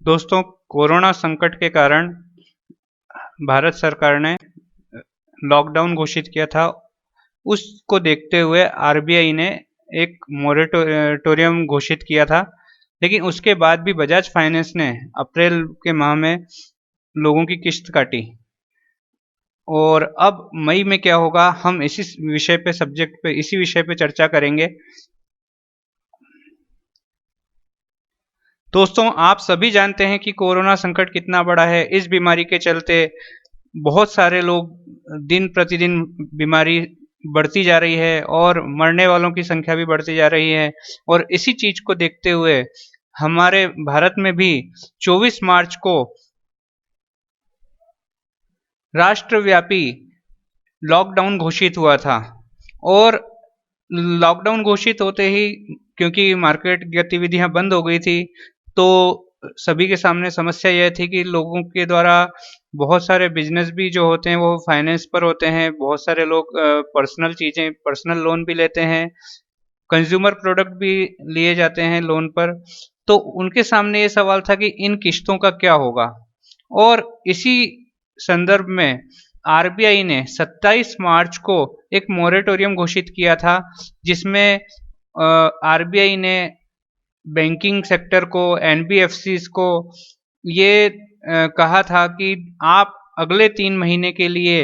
दोस्तों, कोरोना संकट के कारण भारत सरकार ने लॉकडाउन घोषित किया था। उसको देखते हुए आरबीआई ने एक मोरेटोरियम घोषित किया था, लेकिन उसके बाद भी बजाज फाइनेंस ने अप्रैल के माह में लोगों की किस्त काटी। और अब मई में क्या होगा, हम इसी विषय पे चर्चा करेंगे। दोस्तों, आप सभी जानते हैं कि कोरोना संकट कितना बड़ा है। इस बीमारी के चलते बहुत सारे लोग दिन प्रतिदिन बीमारी बढ़ती जा रही है और मरने वालों की संख्या भी बढ़ती जा रही है। और इसी चीज को देखते हुए हमारे भारत में भी 24 मार्च को राष्ट्रव्यापी लॉकडाउन घोषित हुआ था। और लॉकडाउन घोषित होते ही, क्योंकि मार्केट गतिविधियां बंद हो गई थी, तो सभी के सामने समस्या यह थी कि लोगों के द्वारा बहुत सारे बिजनेस भी जो होते हैं वो फाइनेंस पर होते हैं। बहुत सारे लोग पर्सनल लोन भी लेते हैं, कंज्यूमर प्रोडक्ट भी लिए जाते हैं लोन पर। तो उनके सामने ये सवाल था कि इन किस्तों का क्या होगा। और इसी संदर्भ में आरबीआई ने 27 मार्च को एक मोरेटोरियम घोषित किया था, जिसमें आरबीआई ने बैंकिंग सेक्टर को, एनबीएफसीज को ये कहा था कि आप अगले 3 महीने के लिए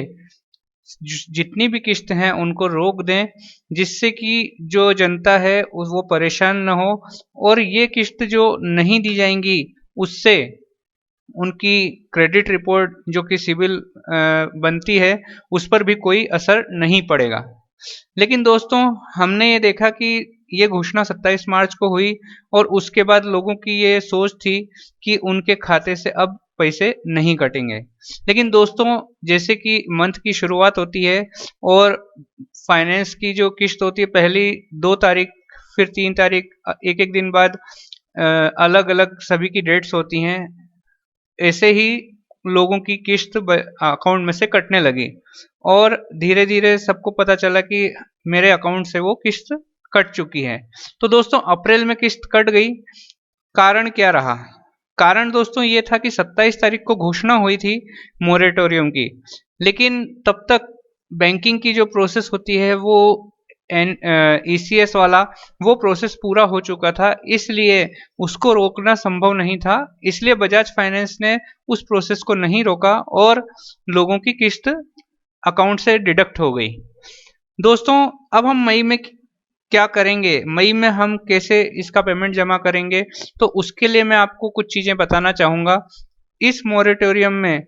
जितनी भी किस्त हैं उनको रोक दें, जिससे कि जो जनता है वो परेशान न हो। और ये किस्त जो नहीं दी जाएंगी उससे उनकी क्रेडिट रिपोर्ट जो कि सिविल बनती है उस पर भी कोई असर नहीं पड़ेगा। लेकिन दोस्तों, हमने ये देखा कि ये घोषणा 27 मार्च को हुई और उसके बाद लोगों की ये सोच थी कि उनके खाते से अब पैसे नहीं कटेंगे। लेकिन दोस्तों, जैसे कि मंथ की शुरुआत होती है और फाइनेंस की जो किस्त होती है, पहली 2 तारीख फिर 3 तारीख, एक एक दिन बाद अलग अलग सभी की डेट्स होती हैं। ऐसे ही लोगों की किस्त अकाउंट में से कटने लगी और धीरे धीरे सबको पता चला कि मेरे अकाउंट से वो किस्त कट चुकी है। तो दोस्तों, अप्रैल में किस्त कट गई। कारण क्या रहा? कारण दोस्तों ये था कि 27 तारीख को घोषणा हुई थी मोरेटोरियम की, लेकिन तब तक बैंकिंग की जो प्रोसेस होती है वो ईसीएस वाला वो प्रोसेस पूरा हो चुका था, इसलिए उसको रोकना संभव नहीं था। इसलिए बजाज फाइनेंस ने उस प्रोसेस को नहीं रोका और लोगों की किस्त अकाउंट से डिडक्ट हो गई। दोस्तों, अब हम मई में क्या करेंगे, मई में हम कैसे इसका पेमेंट जमा करेंगे, तो उसके लिए मैं आपको कुछ चीजें बताना चाहूंगा। इस मोरेटोरियम में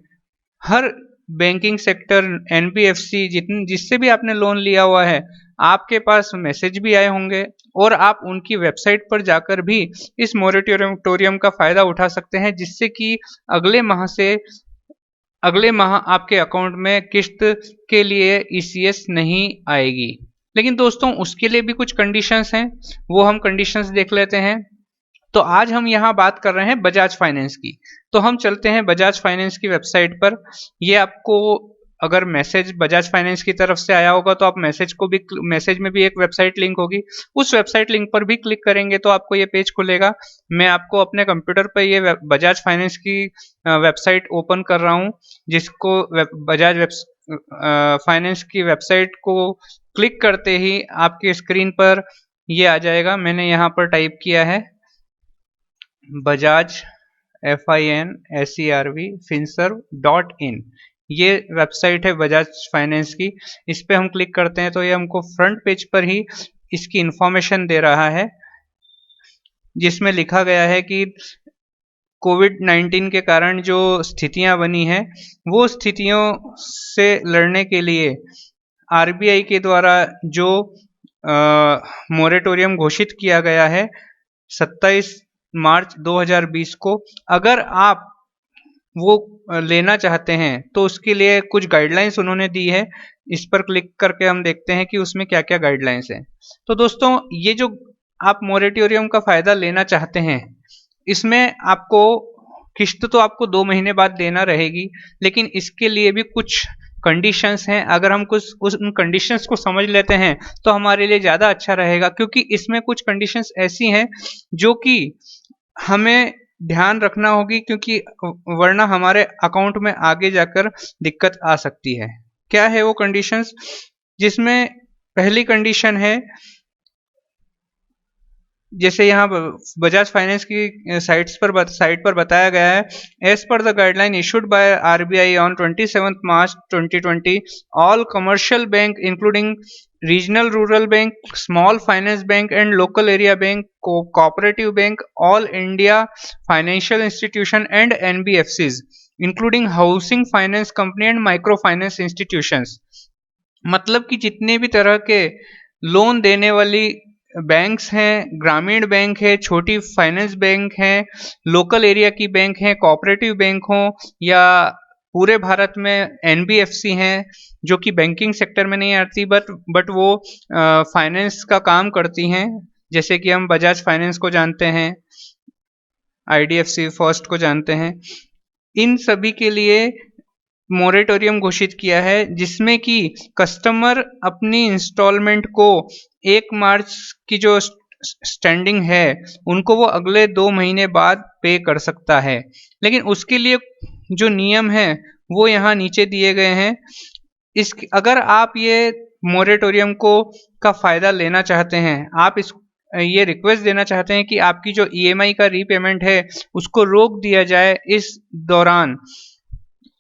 हर बैंकिंग सेक्टर, एनबीएफसी, जिससे भी आपने लोन लिया हुआ है, आपके पास मैसेज भी आए होंगे और आप उनकी वेबसाइट पर जाकर भी इस मोरेटोरियम का फायदा उठा सकते हैं, जिससे कि अगले माह आपके अकाउंट में किस्त के लिए ईसीएस नहीं आएगी। लेकिन दोस्तों, उसके लिए भी कुछ कंडीशंस हैं, वो हम कंडीशंस देख लेते हैं। तो आज हम यहाँ बात कर रहे हैं बजाज फाइनेंस की। तो हम चलते हैं बजाज फाइनेंस की वेबसाइट पर। ये आपको अगर मैसेज बजाज फाइनेंस की तरफ से आया होगा तो आप मैसेज में भी एक वेबसाइट लिंक होगी, उस वेबसाइट लिंक पर भी क्लिक करेंगे तो आपको ये पेज खुलेगा। मैं आपको अपने कंप्यूटर पर ये बजाज फाइनेंस की वेबसाइट ओपन कर रहा हूँ, जिसको बजाज फाइनेंस की वेबसाइट को क्लिक करते ही आपके स्क्रीन पर ये आ जाएगा। मैंने यहाँ पर टाइप किया है बजाज FINSERV finserv.in। ये वेबसाइट है बजाज फाइनेंस की। इस पे हम क्लिक करते हैं तो ये हमको फ्रंट पेज पर ही इसकी इंफॉर्मेशन दे रहा है, जिसमें लिखा गया है कि कोविड-19 के कारण जो स्थितियां बनी हैं वो स्थितियों से लड़ने के लिए आरबीआई के द्वारा जो मोरेटोरियम घोषित किया गया है 27 मार्च 2020 को, अगर आप वो लेना चाहते हैं तो उसके लिए कुछ गाइडलाइंस उन्होंने दी है। इस पर क्लिक करके हम देखते हैं कि उसमें क्या क्या गाइडलाइंस है। तो दोस्तों, ये जो आप मोरेटोरियम का फायदा लेना चाहते हैं, इसमें आपको किस्त तो आपको 2 महीने बाद देना रहेगी, लेकिन इसके लिए भी कुछ कंडीशंस हैं। अगर हम कुछ उन कंडीशंस को समझ लेते हैं तो हमारे लिए ज़्यादा अच्छा रहेगा, क्योंकि इसमें कुछ कंडीशंस ऐसी हैं जो कि हमें ध्यान रखना होगी, क्योंकि वरना हमारे अकाउंट में आगे जाकर दिक्कत आ सकती है। क्या है वो कंडीशंस? जिसमें पहली कंडीशन है, जैसे यहाँ बजाज फाइनेंस की साइट पर बताया गया है, as per the guideline issued by RBI on 27 March 2020, all commercial bank including regional rural bank, small finance bank and local area bank, cooperative bank, all India financial institution and NBFCs including housing finance company and micro finance institutions, मतलब कि जितने भी तरह के loan देने वाली banks हैं, ग्रामीण बैंक है, छोटी फाइनेंस बैंक है, लोकल एरिया की बैंक है, कोऑपरेटिव बैंक हो, या पूरे भारत में एनबीएफसी हैं जो कि बैंकिंग सेक्टर में नहीं आती बट वो फाइनेंस का काम करती हैं, जैसे कि हम बजाज फाइनेंस को जानते हैं, आईडीएफसी फर्स्ट को जानते हैं। इन सभी के लिए मोरेटोरियम घोषित किया है, जिसमें कि कस्टमर अपनी इंस्टॉलमेंट को 1 मार्च की जो स्टैंडिंग है उनको वो अगले 2 महीने बाद पे कर सकता है। लेकिन उसके लिए जो नियम है वो यहाँ नीचे दिए गए हैं। अगर आप ये मोरेटोरियम का फायदा लेना चाहते हैं, आप ये रिक्वेस्ट देना चाहते हैं कि आपकी जो ईएमआई का रीपेमेंट है उसको रोक दिया जाए इस दौरान,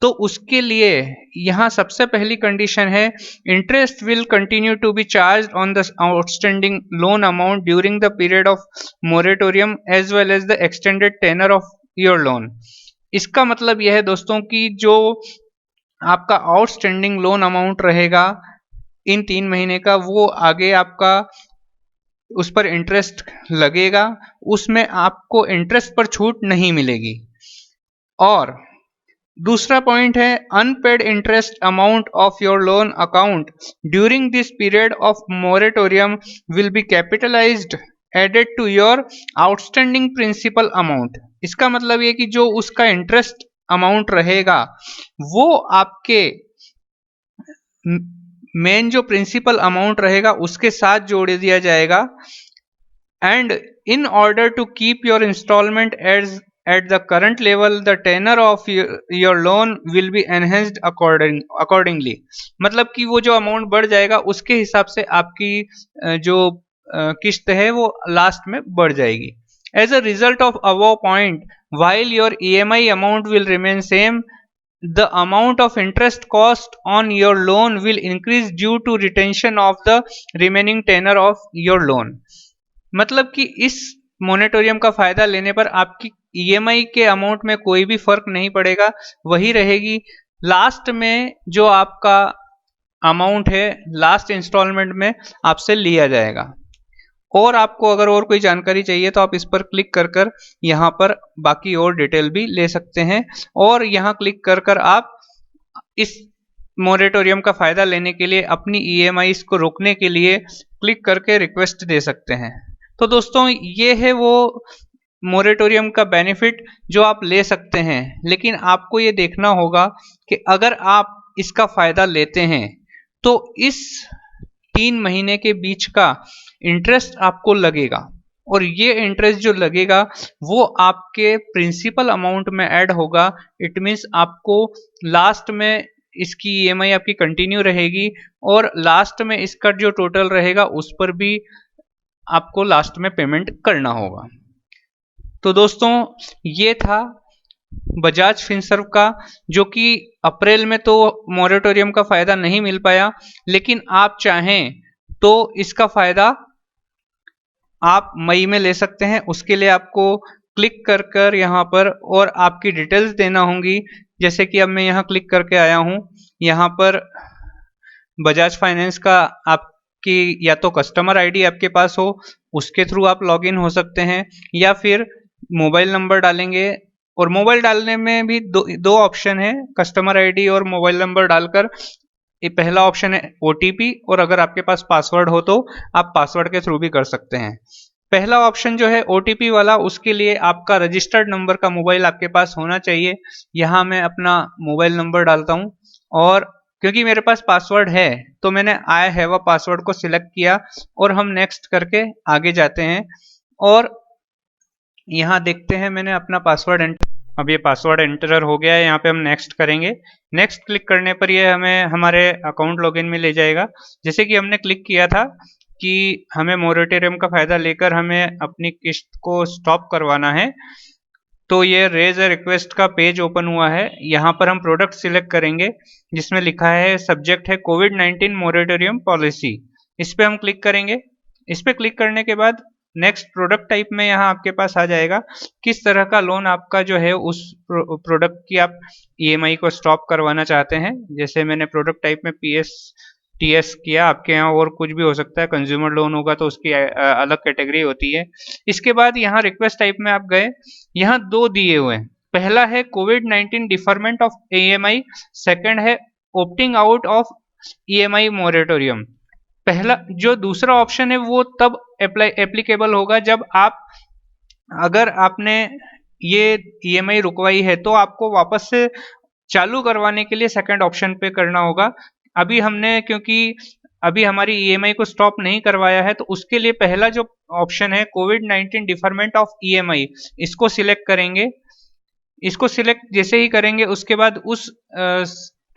तो उसके लिए यहाँ सबसे पहली कंडीशन है, interest will continue to be charge on the outstanding loan amount during the period of moratorium as well as the extended tenor of your loan. इसका मतलब यह है दोस्तों कि जो आपका आउटस्टैंडिंग लोन अमाउंट रहेगा इन 3 महीने का, वो आगे आपका उस पर इंटरेस्ट लगेगा, उसमें आपको इंटरेस्ट पर छूट नहीं मिलेगी। और दूसरा पॉइंट है, unpaid interest amount of your loan account during this period of moratorium will be capitalised added to your outstanding principal amount. इसका मतलब ये कि जो उसका इंटरेस्ट अमाउंट रहेगा वो आपके मेन जो प्रिंसिपल अमाउंट रहेगा उसके साथ जोड़ दिया जाएगा। And in order to keep your instalment as at the current level, the tenor of your loan will be enhanced accordingly। मतलब कि वो जो अमाउंट बढ़ जाएगा उसके हिसाब से आपकी जो किस्त है वो लास्ट में बढ़ जाएगी। As a result of above point, while your EMI amount will remain same, the amount of interest cost on your loan will increase due to retention of the remaining tenor of your loan। मतलब कि इस मोनेटोरियम का फायदा लेने पर आपकी EMI के amount में कोई भी फर्क नहीं पड़ेगा, वही रहेगी। लास्ट में जो आपका अमाउंट है लास्ट इंस्टॉलमेंट में आपसे लिया जाएगा। और आपको अगर और कोई जानकारी चाहिए तो आप इस पर क्लिक कर कर यहाँ पर बाकी और डिटेल भी ले सकते हैं, और यहाँ क्लिक कर कर आप इस मोरेटोरियम का फायदा लेने के लिए अपनी ईएमआईज को रोकने के लिए क्लिक करके रिक्वेस्ट दे सकते हैं। तो दोस्तों ये है वो मोरेटोरियम का बेनिफिट जो आप ले सकते हैं, लेकिन आपको ये देखना होगा कि अगर आप इसका फायदा लेते हैं तो इस 3 महीने के बीच का इंटरेस्ट आपको लगेगा, और ये इंटरेस्ट जो लगेगा वो आपके प्रिंसिपल अमाउंट में ऐड होगा। इट मीन्स आपको लास्ट में इसकी ईएमआई आपकी कंटिन्यू रहेगी, और लास्ट में इसका जो टोटल रहेगा उस पर भी आपको लास्ट में पेमेंट करना होगा। तो दोस्तों ये था बजाज फिनसर्व का, जो कि अप्रैल में तो मोरेटोरियम का फायदा नहीं मिल पाया, लेकिन आप चाहें तो इसका फायदा आप मई में ले सकते हैं। उसके लिए आपको क्लिक कर कर यहाँ पर और आपकी डिटेल्स देना होंगी, जैसे कि अब मैं यहाँ क्लिक करके आया हूँ। यहाँ पर बजाज फाइनेंस का आपकी या तो कस्टमर आईडी आपके पास हो, उसके थ्रू आप लॉगिन हो सकते हैं, या फिर मोबाइल नंबर डालेंगे, और मोबाइल डालने में भी दो ऑप्शन है, कस्टमर आईडी और मोबाइल नंबर डालकर। ये पहला ऑप्शन है ओटीपी, और अगर आपके पास पासवर्ड हो तो आप पासवर्ड के थ्रू भी कर सकते हैं। पहला ऑप्शन जो है ओटीपी वाला, उसके लिए आपका रजिस्टर्ड नंबर का मोबाइल आपके पास होना चाहिए। यहाँ मैं अपना मोबाइल नंबर डालता हूँ, और क्योंकि मेरे पास पासवर्ड है तो मैंने आई हैव अ पासवर्ड को सिलेक्ट किया, और हम नेक्स्ट करके आगे जाते हैं। और यहाँ देखते हैं मैंने अपना पासवर्ड एंटर, अब ये पासवर्ड एंटर हो गया है। यहाँ पे हम नेक्स्ट करेंगे। नेक्स्ट क्लिक करने पर ये हमें हमारे अकाउंट लॉगिन में ले जाएगा। जैसे कि हमने क्लिक किया था कि हमें मोरेटोरियम का फायदा लेकर हमें अपनी किस्त को स्टॉप करवाना है, तो ये रेज अ रिक्वेस्ट का पेज ओपन हुआ है। यहाँ पर हम प्रोडक्ट सिलेक्ट करेंगे जिसमें लिखा है, सब्जेक्ट है कोविड-19 मोरेटोरियम पॉलिसी। इस पे हम क्लिक करेंगे। इस पे क्लिक करने के बाद नेक्स्ट प्रोडक्ट टाइप में यहाँ आपके पास आ जाएगा किस तरह का लोन आपका जो है उस प्रोडक्ट की आप ईएमआई को स्टॉप करवाना चाहते हैं। जैसे मैंने प्रोडक्ट टाइप में टीएस किया, आपके यहाँ और कुछ भी हो सकता है, कंज्यूमर लोन होगा तो उसकी अलग कैटेगरी होती है। इसके बाद यहाँ रिक्वेस्ट टाइप में आप गए, यहाँ दो दिए हुए हैं। पहला है कोविड-19 डिफरमेंट ऑफ ईएमआई, सेकंड है opting out of EMI moratorium. पहला जो दूसरा ऑप्शन है वो तब एप्लीकेबल होगा जब अगर आपने ये ईएमआई रुकवाई है तो आपको वापस से चालू करवाने के लिए सेकंड ऑप्शन पे करना होगा। अभी हमने क्योंकि अभी हमारी ईएमआई को स्टॉप नहीं करवाया है, तो उसके लिए पहला जो ऑप्शन है कोविड-19 डिफरमेंट ऑफ ईएमआई, इसको सिलेक्ट करेंगे। इसको सिलेक्ट जैसे ही करेंगे उसके बाद उस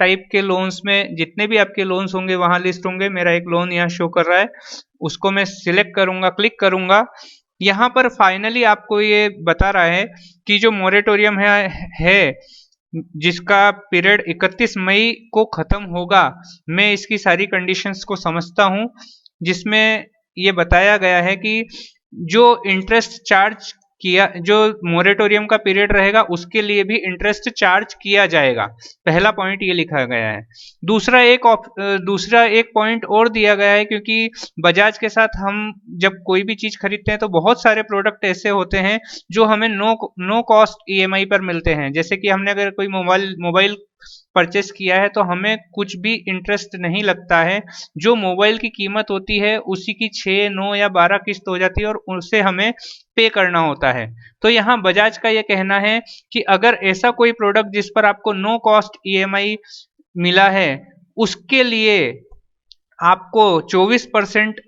टाइप के लोन्स में जितने भी आपके लोन्स होंगे वहां लिस्ट होंगे। मेरा एक लोन यहाँ शो कर रहा है, उसको मैं सिलेक्ट करूंगा, क्लिक करूंगा। यहाँ पर फाइनली आपको ये बता रहा है कि जो मोरेटोरियम है जिसका पीरियड 31 मई को खत्म होगा, मैं इसकी सारी कंडीशंस को समझता हूं, जिसमें ये बताया गया है कि जो इंटरेस्ट चार्ज किया, जो मोरेटोरियम का पीरियड रहेगा उसके लिए भी इंटरेस्ट चार्ज किया जाएगा। पहला पॉइंट ये लिखा गया है। दूसरा एक पॉइंट और दिया गया है, क्योंकि बजाज के साथ हम जब कोई भी चीज खरीदते हैं तो बहुत सारे प्रोडक्ट ऐसे होते हैं जो हमें नो कॉस्ट ईएमआई पर मिलते हैं। जैसे कि हमने अगर कोई मोबाइल परचेस किया है तो हमें कुछ भी इंटरेस्ट नहीं लगता है। जो मोबाइल की कीमत होती है उसी की 6, 9 या 12 किस्त हो जाती है और उसे हमें पे करना होता है। तो यहाँ बजाज का ये कहना है कि अगर ऐसा कोई प्रोडक्ट जिस पर आपको नो कॉस्ट ईएमआई मिला है, उसके लिए आपको 24%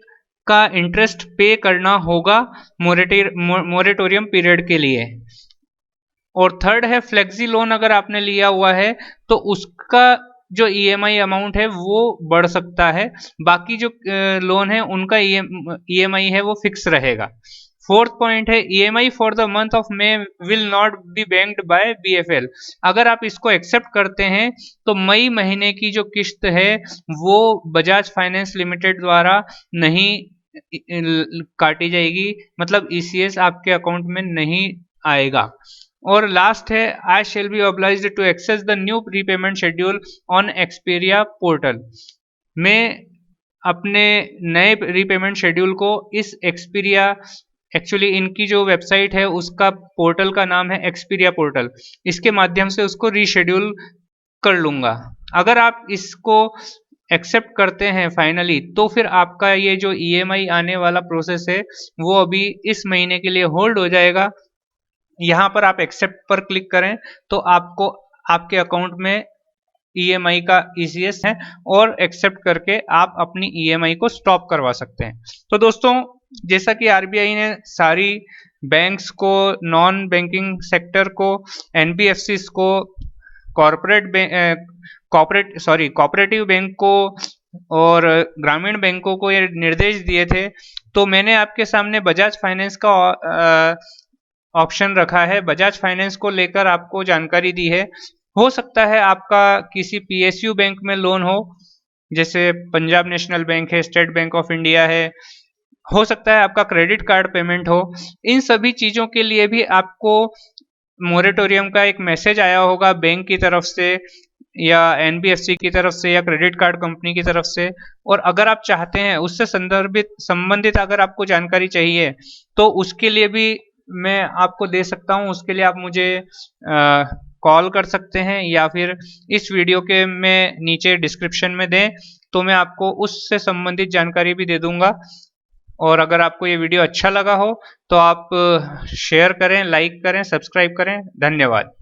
का इंटरेस्ट पे करना होगा मोरेटोरियम पीरियड के लिए। और थर्ड है फ्लेक्सी लोन, अगर आपने लिया हुआ है तो उसका जो ईएमआई अमाउंट है वो बढ़ सकता है, बाकी जो लोन है उनका ईएमआई है वो फिक्स रहेगा। फोर्थ पॉइंट है EMI for the month of May will not be banked by BFL. अगर आप इसको एक्सेप्ट करते हैं तो मई महीने की जो किस्त है वो बजाज फाइनेंस लिमिटेड द्वारा नहीं काटी जाएगी, मतलब ईसीएस आपके अकाउंट में नहीं आएगा। और लास्ट है I shall be obliged to access the new prepayment schedule on Experia portal. मैं अपने नए रीपेमेंट शेड्यूल को इस एक्सपीरिया, एक्चुअली इनकी जो वेबसाइट है उसका पोर्टल का नाम है एक्सपीरिया पोर्टल, इसके माध्यम से उसको रीशेड्यूल कर लूंगा। अगर आप इसको एक्सेप्ट करते हैं फाइनली, तो फिर आपका ये जो ईएमआई आने वाला प्रोसेस है वो अभी इस महीने के लिए होल्ड हो जाएगा। यहाँ पर आप एक्सेप्ट पर क्लिक करें तो आपको आपके अकाउंट में ईएमआई का ईसीएस है और एक्सेप्ट करके आप अपनी ईएमआई को स्टॉप करवा सकते हैं। तो दोस्तों, जैसा कि आरबीआई ने सारी बैंक्स को, नॉन बैंकिंग सेक्टर को, एनबीएफसीज को, कोऑपरेटिव बैंक को और ग्रामीण बैंकों को ये निर्देश दिए थे, तो मैंने आपके सामने बजाज फाइनेंस का ऑप्शन रखा है। बजाज फाइनेंस को लेकर आपको जानकारी दी है। हो सकता है आपका किसी पीएसयू बैंक में लोन हो, जैसे पंजाब नेशनल बैंक है, स्टेट बैंक ऑफ इंडिया है, हो सकता है आपका क्रेडिट कार्ड पेमेंट हो। इन सभी चीजों के लिए भी आपको मोरेटोरियम का एक मैसेज आया होगा बैंक की तरफ से या एनबीएफसी की तरफ से या क्रेडिट कार्ड कंपनी की तरफ से। और अगर आप चाहते हैं उससे संबंधित अगर आपको जानकारी चाहिए तो उसके लिए भी मैं आपको दे सकता हूं। उसके लिए आप मुझे कॉल कर सकते हैं या फिर इस वीडियो के में नीचे डिस्क्रिप्शन में दें तो मैं आपको उससे संबंधित जानकारी भी दे दूंगा। और अगर आपको ये वीडियो अच्छा लगा हो तो आप शेयर करें, लाइक करें, सब्सक्राइब करें। धन्यवाद।